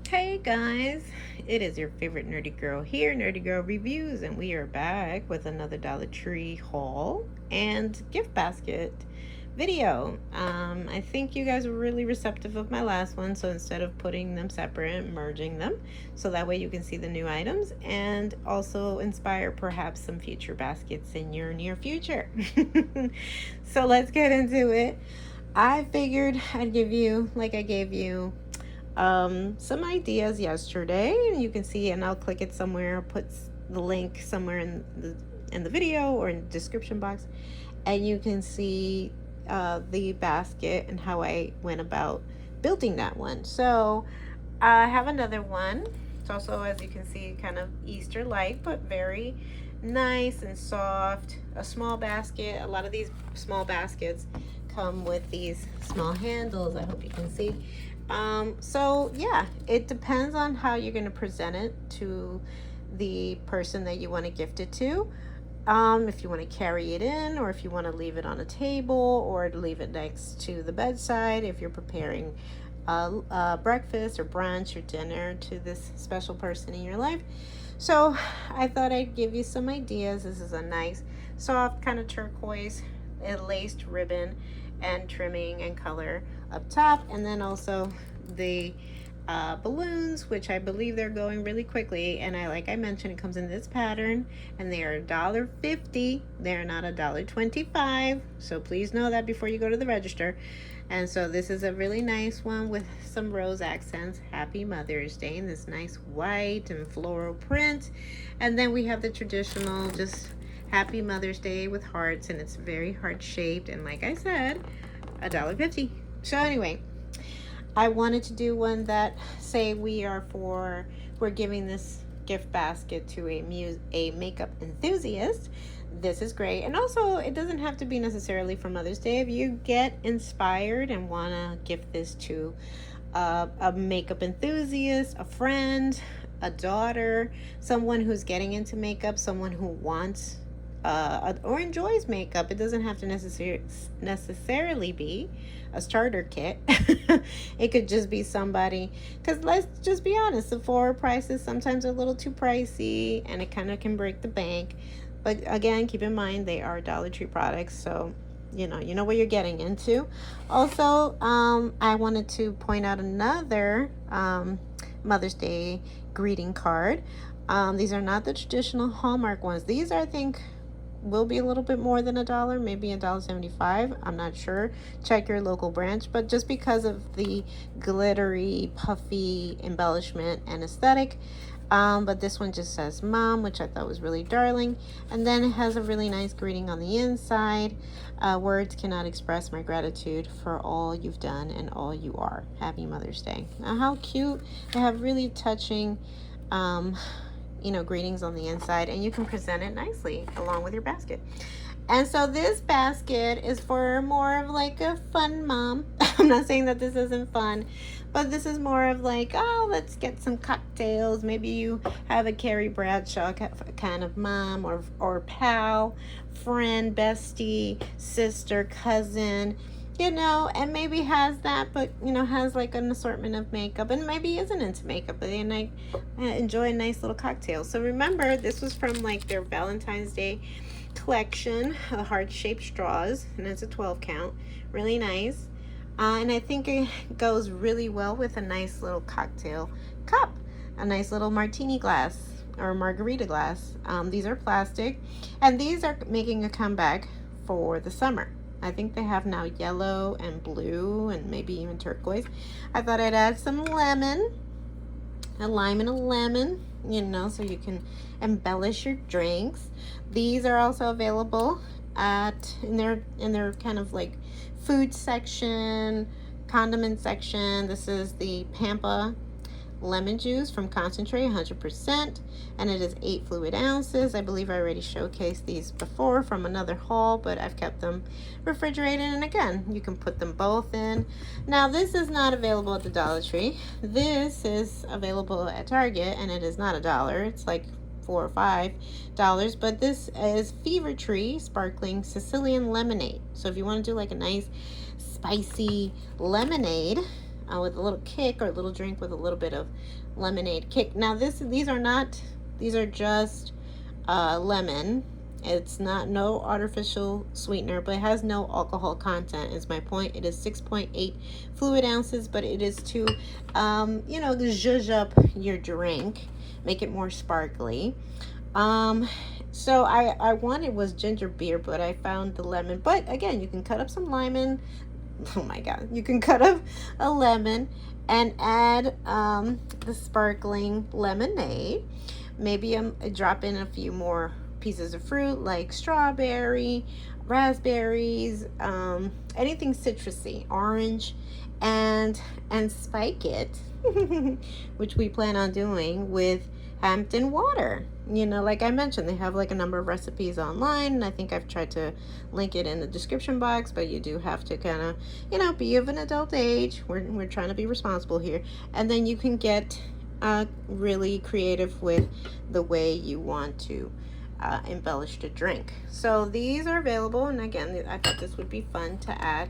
Hey guys, it is your favorite nerdy girl here, Nerdy Girl Reviews, and we are back with another Dollar Tree haul and gift basket video. I think you guys were really receptive of my last one, so instead of putting them separate, merging them, so that way you can see the new items and also inspire perhaps some future baskets in your near future. So let's get into it. I figured I'd give you, like I gave you some ideas yesterday. You can see, and I'll click it somewhere. I'll put the link somewhere in the video or in the description box, and you can see the basket and how I went about building that one. So I have another one. It's also, as you can see, kind of Easter-like, but very nice and soft. A small basket. A lot of these small baskets come with these small handles. I hope you can see. So yeah, it depends on how you're going to present it to the person that you want to gift it to. If you want to carry it in, or if you want to leave it on a table, or leave it next to the bedside if you're preparing breakfast or brunch or dinner to this special person in your life. So I thought I'd give you some ideas. This is a nice soft kind of turquoise laced ribbon and trimming and color up top, and then also the balloons, which I believe they're going really quickly. And like I mentioned, it comes in this pattern, and they are $1.50. They're not $1.25. So please know that before you go to the register. And so this is a really nice one with some rose accents. Happy Mother's Day in this nice white and floral print. And then we have the traditional just Happy Mother's Day with hearts, and it's very heart shaped, and like I said, $1.50. So anyway, I wanted to do one that, say we're giving this gift basket to a makeup enthusiast. This is great. And also, it doesn't have to be necessarily for Mother's Day. If you get inspired and want to gift this to a makeup enthusiast, a friend, a daughter, someone who's getting into makeup, someone who wants or enjoys makeup. It doesn't have to necessarily be a starter kit. It could just be somebody, because let's just be honest, Sephora prices sometimes are a little too pricey, and it kind of can break the bank. But again, keep in mind they are Dollar Tree products, so you know what you're getting into. Also, I wanted to point out another Mother's Day greeting card. These are not the traditional Hallmark ones. These are, I think, will be a little bit more than $1, maybe $1.75. I'm not sure. Check your local branch. But just because of the glittery, puffy embellishment and aesthetic, but this one just says Mom, which I thought was really darling. And then it has a really nice greeting on the inside. Words cannot express my gratitude for all you've done and all you are. Happy Mother's Day. Now, how cute. They have really touching greetings on the inside, and you can present it nicely along with your basket. And so this basket is for more of like a fun mom. I'm not saying that this isn't fun, but this is more of like, oh, let's get some cocktails. Maybe you have a Carrie Bradshaw kind of mom, or pal, friend, bestie, sister, cousin, and maybe has that, but, has like an assortment of makeup, and maybe isn't into makeup, but they enjoy a nice little cocktail. So remember, this was from like their Valentine's Day collection, the heart-shaped straws, and it's a 12 count. Really nice. And I think it goes really well with a nice little cocktail cup, a nice little martini glass or margarita glass. These are plastic, and these are making a comeback for the summer. I think they have now yellow and blue and maybe even turquoise. I thought I'd add some lemon, a lime and a lemon, so you can embellish your drinks. These are also available in their kind of like food section, condiment section. This is the Pampa lemon juice from concentrate, 100%, and it is 8 fluid ounces. I believe I already showcased these before from another haul, but I've kept them refrigerated, and again, you can put them both in. Now, this is not available at the Dollar Tree. This is available at Target, and it is not $1. It's like $4 or $5, but this is Fever Tree Sparkling Sicilian Lemonade. So if you want to do like a nice spicy lemonade, with a little kick, or a little drink with a little bit of lemonade kick. Now these are not, these are just lemon. It's not, no artificial sweetener, but it has no alcohol content, is my point. It is 6.8 fluid ounces, but it is to zhuzh up your drink, make it more sparkly. So I wanted was ginger beer, but I found the lemon. But again, you can cut up some lemon. Oh my god, you can cut up a lemon and add the sparkling lemonade. Maybe drop in a few more pieces of fruit like strawberry, raspberries, anything citrusy, orange, and spike it, which we plan on doing with Hampton water. Like I mentioned, they have like a number of recipes online, and I think I've tried to link it in the description box, but you do have to kind of, be of an adult age. We're trying to be responsible here. And then you can get really creative with the way you want to embellish the drink. So these are available, and again, I thought this would be fun to add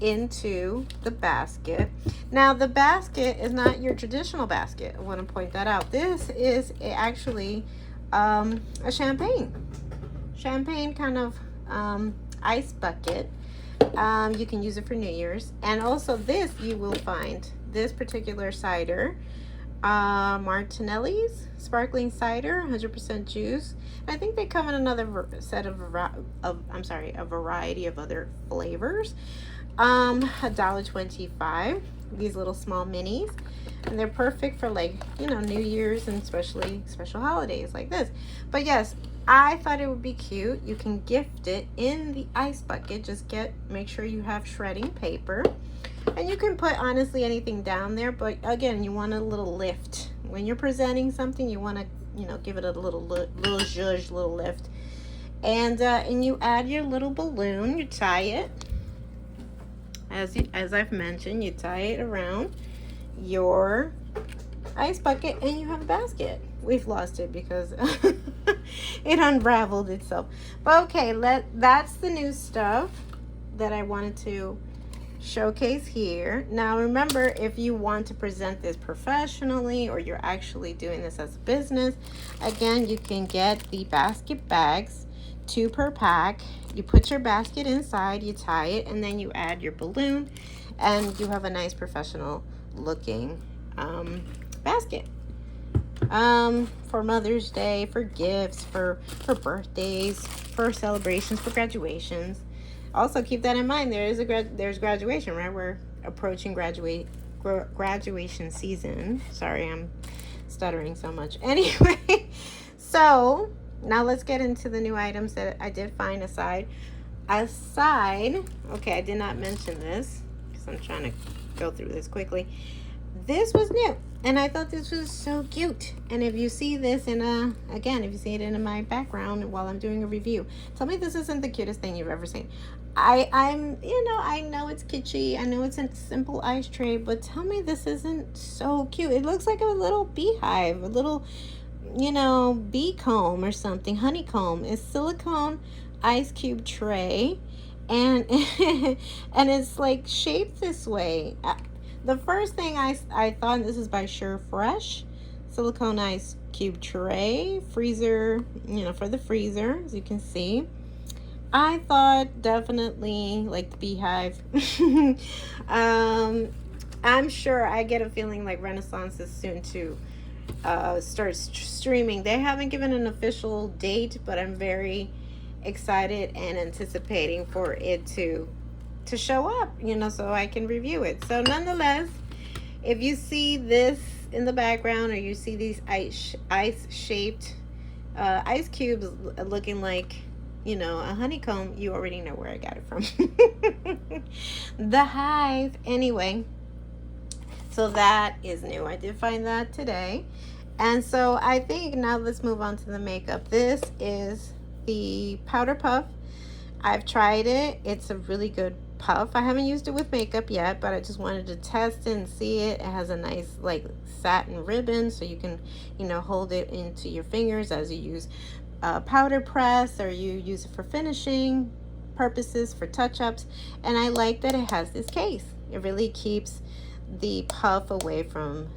into the basket. Now the basket is not your traditional basket. I want to point that out. This is actually a champagne kind of ice bucket. You can use it for New Year's. And also this, you will find this particular cider, Martinelli's sparkling cider, 100% juice. I think they come in another set of a variety of other flavors. $1.25. These little small minis, and they're perfect for like New Year's, and especially special holidays like this. But yes, I thought it would be cute. You can gift it in the ice bucket. Just make sure you have shredding paper, and you can put honestly anything down there. But again, you want a little lift when you're presenting something. You want to give it a little zhuzh, little lift, and you add your little balloon. You tie it. As I've mentioned, you tie it around your ice bucket, and you have a basket. We've lost it because it unraveled itself. But okay, that's the new stuff that I wanted to showcase here. Now remember, if you want to present this professionally, or you're actually doing this as a business, again, you can get the basket bags, 2 per pack. You put your basket inside, you tie it, and then you add your balloon, and you have a nice professional looking basket. For Mother's Day, for gifts, for birthdays, for celebrations, for graduations. Also keep that in mind. There's graduation, right? We're approaching graduation season. Sorry, I'm stuttering so much. Anyway, so now let's get into the new items that I did find aside. Okay, I did not mention this because I'm trying to go through this quickly. This was new, and I thought this was so cute. And if you see this if you see it in my background while I'm doing a review, tell me this isn't the cutest thing you've ever seen. I know it's kitschy. I know it's a simple ice tray, but tell me this isn't so cute. It looks like a little beehive, a little bee comb or something, honeycomb. It's silicone ice cube tray, and and it's like shaped this way. The first thing I thought, and this is by Sure Fresh, silicone ice cube tray, freezer, for the freezer, as you can see. I thought definitely like the beehive. I'm sure, I get a feeling like Renaissance is soon to start streaming. They haven't given an official date, but I'm very excited and anticipating for it to show up, so I can review it. So nonetheless, if you see this in the background, or you see these ice shaped ice cubes looking like a honeycomb, you already know where I got it from. The Hive. Anyway, so that is new. I did find that today. And so I think now let's move on to the makeup. This is the Powder Puff. I've tried it. It's a really good puff. I haven't used it with makeup yet, but I just wanted to test it and see it. It has a nice like satin ribbon, so you can hold it into your fingers as you use powder press, or you use it for finishing purposes, for touch-ups. And I like that it has this case. It really keeps the puff away from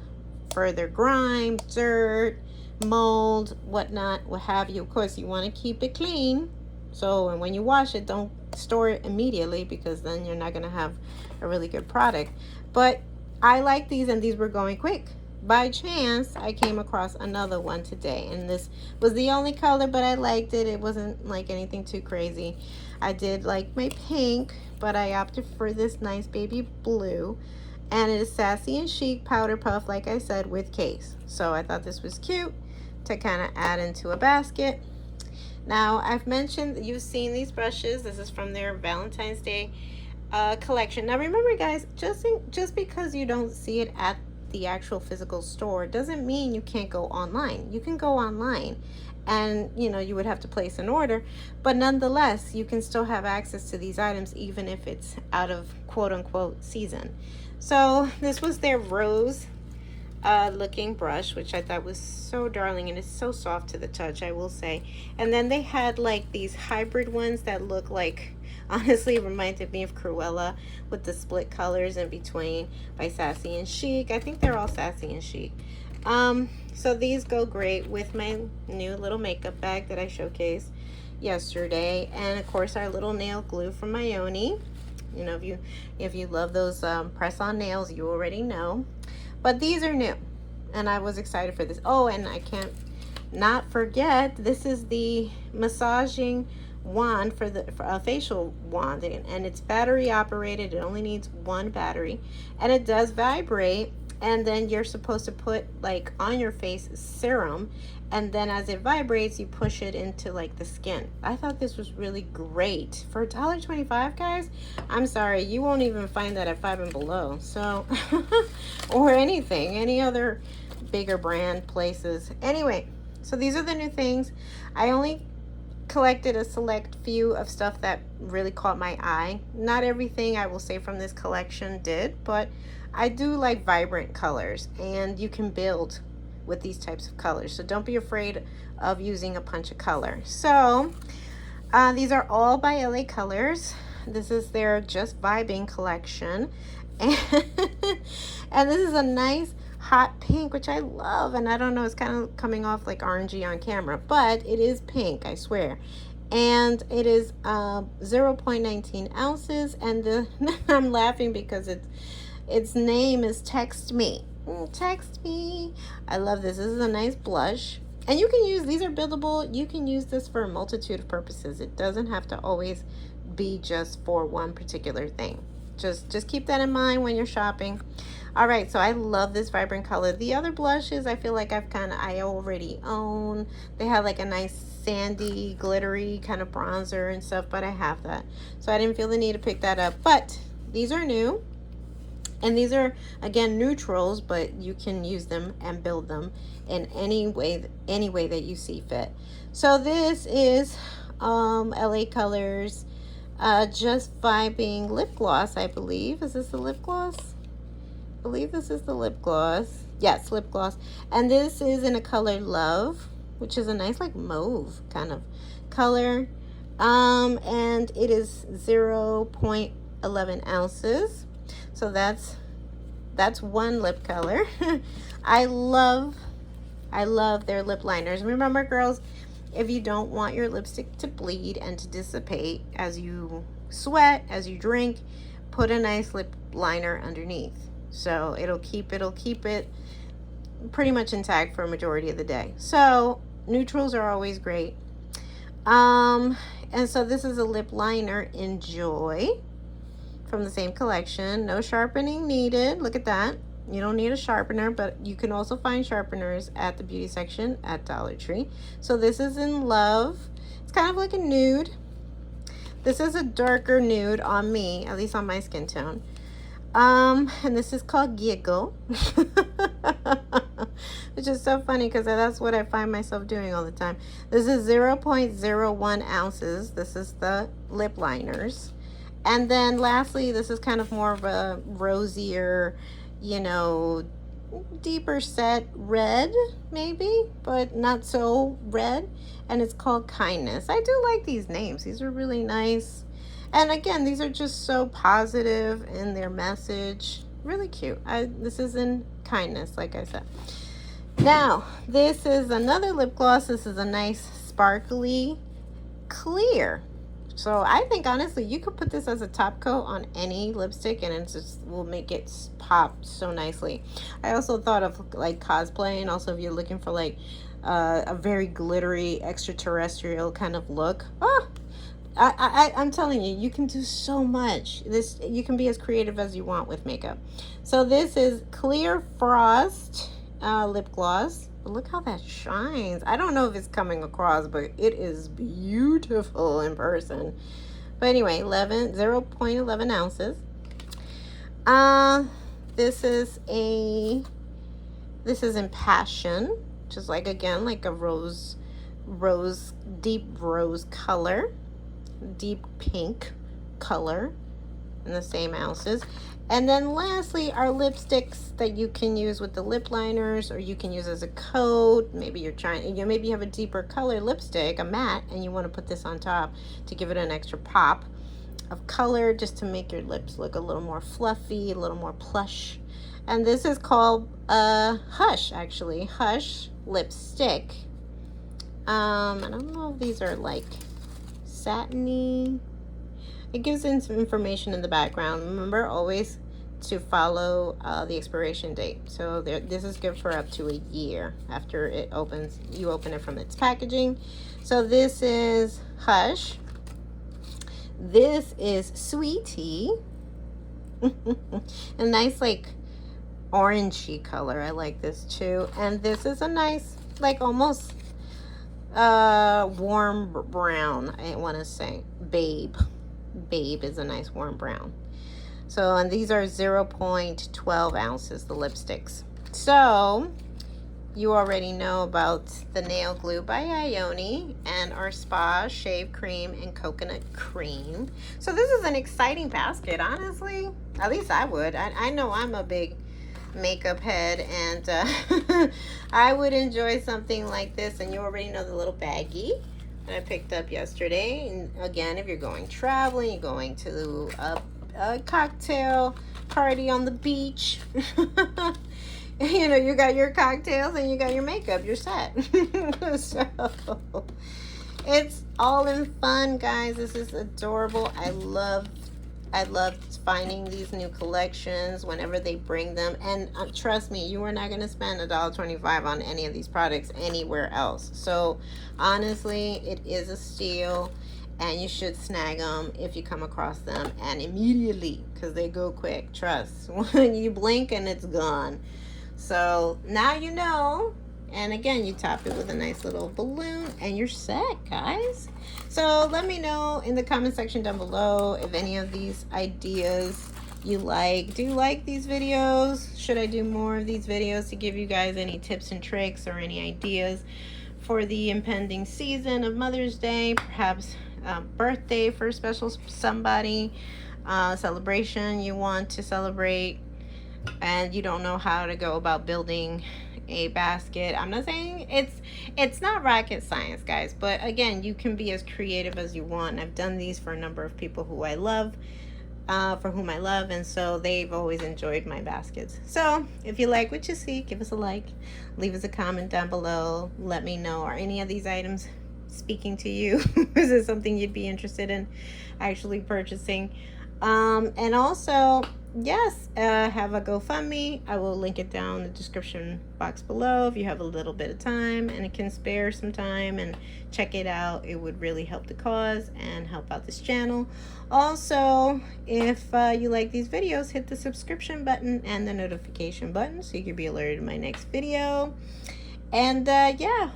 further grime, dirt, mold, whatnot, what have you. Of course, you want to keep it clean. So, and when you wash it, don't store it immediately, because then you're not going to have a really good product. But I like these, and these were going quick. By chance, I came across another one today, and this was the only color, but I liked it. It wasn't like anything too crazy. I did like my pink, but I opted for this nice baby blue, and it is Sassy and Chic powder puff, like I said, with case. So I thought this was cute to kind of add into a basket. Now, I've mentioned, you've seen these brushes. This is from their Valentine's Day collection. Now, remember, guys, just because you don't see it at the actual physical store doesn't mean you can't go online. You can go online, and you would have to place an order, but nonetheless, you can still have access to these items even if it's out of quote-unquote season. So this was their rose looking brush, which I thought was so darling, and it's so soft to the touch, I will say. And then they had like these hybrid ones that look like, honestly, reminded me of Cruella, with the split colors in between, by Sassy and Chic. I think they're all Sassy and Chic. So these go great with my new little makeup bag that I showcased yesterday, and of course our little nail glue from Ione. If you love those press-on nails, you already know. But these are new, and I was excited for this. Oh, and I can't not forget, this is the massaging wand for a facial wand, and it's battery operated. It only needs one battery, and it does vibrate. And then you're supposed to put like on your face serum, and then as it vibrates, you push it into like the skin. I thought this was really great for $1.25, guys. I'm sorry, you won't even find that at Five and Below, so or any other bigger brand places. Anyway, so these are the new things. I only collected a select few of stuff that really caught my eye. Not everything, I will say, from this collection did, but I do like vibrant colors, and you can build with these types of colors, so don't be afraid of using a punch of color. So these are all by LA Colors. This is their Just Vibing collection, and this is a nice hot pink, which I love. And I don't know, it's kind of coming off like orangey on camera, but it is pink, I swear. And it is 0.19 ounces, and I'm laughing because its name is Text Me. Text Me. I love this. This is a nice blush, and you can use, these are buildable. You can use this for a multitude of purposes. It doesn't have to always be just for one particular thing. Just keep that in mind when you're shopping. All right, so I love this vibrant color. The other blushes, I feel like I already own. They have like a nice sandy, glittery kind of bronzer and stuff, but I have that, so I didn't feel the need to pick that up. But these are new, and these are, again, neutrals, but you can use them and build them in any way that you see fit. So this is LA Colors Just Vibing lip gloss, I believe. Is this the lip gloss? I believe this is the lip gloss. Yes, lip gloss. And this is in a color Love, which is a nice like mauve kind of color. And it is 0.11 ounces. So that's one lip color. I love their lip liners. Remember, girls, if you don't want your lipstick to bleed and to dissipate as you sweat, as you drink, put a nice lip liner underneath. So it'll keep it pretty much intact for a majority of the day. So neutrals are always great. And so this is a lip liner in Joy from the same collection. No sharpening needed. Look at that. You don't need a sharpener, but you can also find sharpeners at the beauty section at Dollar Tree. So this is in Love. It's kind of like a nude. This is a darker nude on me, at least on my skin tone. And this is called Giggle. Which is so funny because that's what I find myself doing all the time. This is 0.01 ounces. This is the lip liners. And then lastly, this is kind of more of a rosier, deeper set red, maybe, but not so red. And it's called Kindness. I do like these names. These are really nice. And again, these are just so positive in their message. Really cute. This is in kindness, like I said. Now, this is another lip gloss. This is a nice sparkly clear. So I think honestly you could put this as a top coat on any lipstick and it just will make it pop so nicely. I also thought of like cosplay, and also if you're looking for like a very glittery extraterrestrial kind of look. Oh, I'm telling you, you can do so much. You can be as creative as you want with makeup. So this is Clear Frost lip gloss. But look how that shines. I don't know if it's coming across, but it is beautiful in person. But anyway, 0.11 ounces. This is in Passion, just like again like a deep rose color, deep pink color in the same ounces. And then lastly are lipsticks that you can use with the lip liners, or you can use as a coat. Maybe maybe you have a deeper color lipstick, a matte, and you want to put this on top to give it an extra pop of color, just to make your lips look a little more fluffy, a little more plush. And this is called Hush, actually. Hush lipstick. I don't know if these are like satiny. It gives in some information in the background. Remember always to follow the expiration date. So this is good for up to a year after it opens. You open it from its packaging. So this is Hush. This is Sweetie. A nice like orangey color. I like this too. And this is a nice like almost warm brown. I want to say Babe is a nice warm brown. So, and these are 0.12 ounces, the lipsticks. So you already know about the nail glue by Ione and our spa shave cream and coconut cream. So this is an exciting basket, honestly. At least I would. I know I'm a big makeup head, and I would enjoy something like this. And you already know the little baggie that I picked up yesterday. And again, if you're going traveling, you're going to a cocktail party on the beach, you know, you got your cocktails and you got your makeup, you're set. So it's all in fun, guys. This is adorable. I love finding these new collections whenever they bring them, and trust me, you are not going to spend $1.25 on any of these products anywhere else. So honestly, it is a steal, and you should snag them if you come across them, and immediately, because they go quick. Trust, when you blink and it's gone. So now you know. And again, you top it with a nice little balloon and you're set, guys. So let me know in the comment section down below if any of these ideas you like. Do you like these videos? Should I do more of these videos to give you guys any tips and tricks or any ideas for the impending season of Mother's Day, perhaps birthday for a special somebody, celebration you want to celebrate, and you don't know how to go about building a basket? I'm not saying it's not rocket science, guys, but again, you can be as creative as you want. I've done these for a number of people who I love, for whom I love, and so they've always enjoyed my baskets. So if you like what you see, give us a like, leave us a comment down below. Let me know, are any of these items speaking to you? Is it something you'd be interested in actually purchasing? And also, yes, have a GoFundMe. I will link it down in the description box below if you have a little bit of time and can spare some time and check it out. It would really help the cause and help out this channel. Also, if you like these videos, hit the subscription button and the notification button so you can be alerted to my next video. And yeah,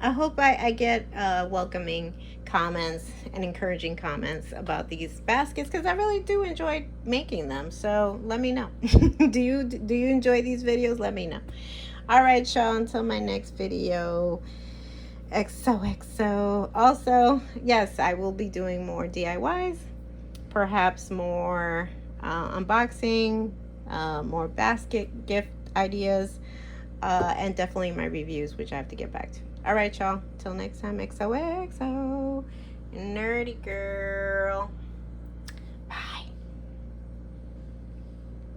I hope I get welcoming comments and encouraging comments about these baskets, because I really do enjoy making them. So let me know. do you enjoy these videos? Let me know. All right, y'all, until my next video, XOXO. Also, yes, I will be doing more DIYs, perhaps more unboxing, more basket gift ideas, and definitely my reviews, which I have to get back to. All right, y'all. Till next time, XOXO. Nerdy girl.